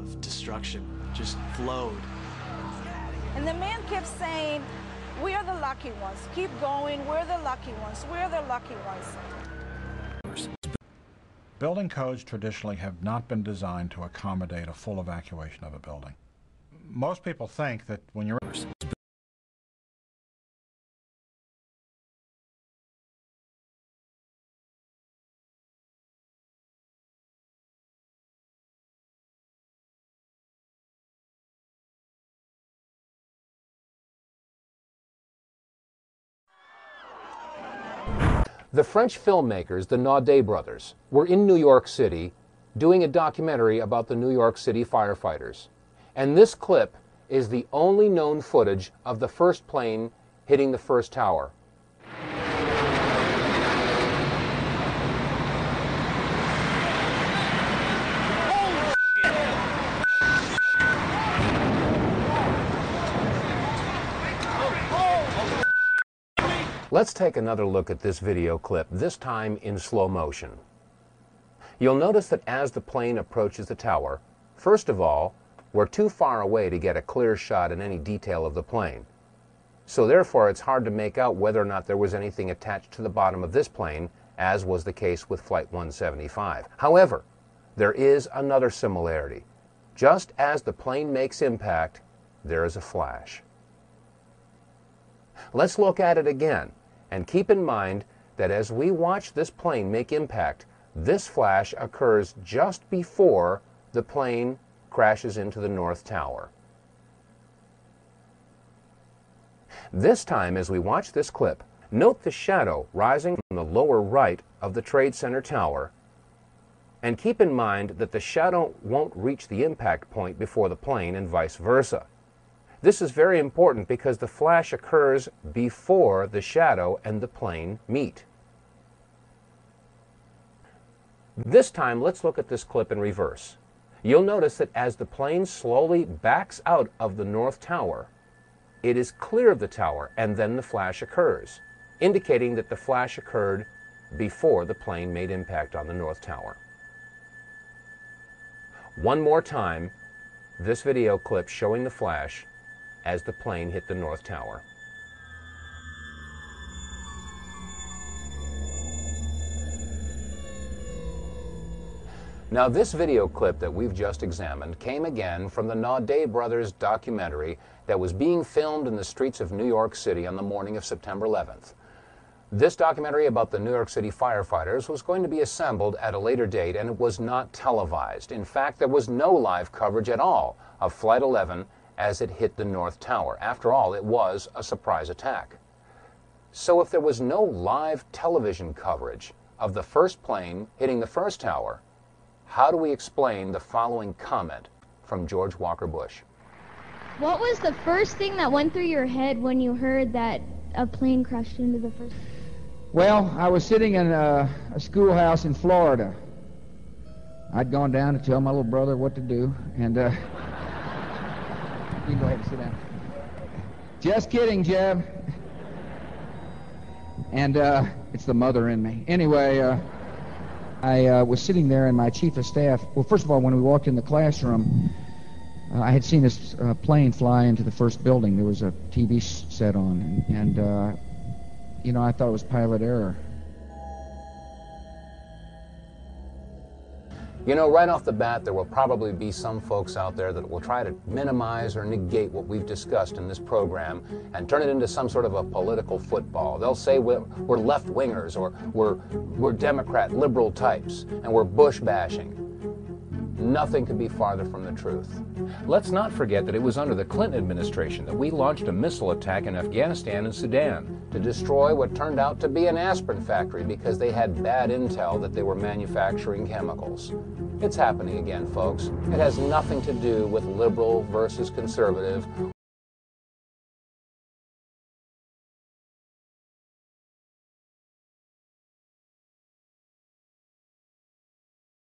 of destruction just flowed. And the man kept saying, "We are the lucky ones. Keep going. We're the lucky ones. We're the lucky ones." Building codes traditionally have not been designed to accommodate a full evacuation of a building. Most people think that when you're The French filmmakers, the Naudet brothers, were in New York City doing a documentary about the New York City firefighters. And this clip is the only known footage of the first plane hitting the first tower. Let's take another look at this video clip, this time in slow motion. You'll notice that as the plane approaches the tower, first of all, we're too far away to get a clear shot in any detail of the plane. So therefore, it's hard to make out whether or not there was anything attached to the bottom of this plane, as was the case with Flight 175. However, there is another similarity. Just as the plane makes impact, there is a flash. Let's look at it again. And keep in mind that as we watch this plane make impact, this flash occurs just before the plane crashes into the North Tower. This time, as we watch this clip, note the shadow rising from the lower right of the Trade Center Tower, and keep in mind that the shadow won't reach the impact point before the plane and vice versa. This is very important because the flash occurs before the shadow and the plane meet. This time, let's look at this clip in reverse. You'll notice that as the plane slowly backs out of the North Tower, it is clear of the tower, and then the flash occurs, indicating that the flash occurred before the plane made impact on the North Tower. One more time, this video clip showing the flash as the plane hit the North Tower. Now, this video clip that we've just examined came again from the Naudet brothers documentary that was being filmed in the streets of New York City on the morning of September 11th. This documentary about the New York City firefighters was going to be assembled at a later date, and it was not televised. In fact, there was no live coverage at all of Flight 11 as it hit the North Tower. After all, it was a surprise attack. So if there was no live television coverage of the first plane hitting the first tower, how do we explain the following comment from George Walker Bush? What was the first thing that went through your head when you heard that a plane crashed into the first? Well, I was sitting in a schoolhouse in Florida. I'd gone down to tell my little brother what to do, and you can go ahead and sit down. Just kidding, Jeb. And it's the mother in me. Anyway, I was sitting there, and my chief of staff, well, first of all, when we walked in the classroom, I had seen this plane fly into the first building. There was a TV set on, and you know, I thought it was pilot error. You know, right off the bat, there will probably be some folks out there that will try to minimize or negate what we've discussed in this program and turn it into some sort of a political football. They'll say we're left-wingers, or we're Democrat, liberal types, and we're Bush bashing. Nothing could be farther from the truth. Let's not forget that it was under the Clinton administration that we launched a missile attack in Afghanistan and Sudan to destroy what turned out to be an aspirin factory because they had bad intel that they were manufacturing chemicals. It's happening again, folks. It has nothing to do with liberal versus conservative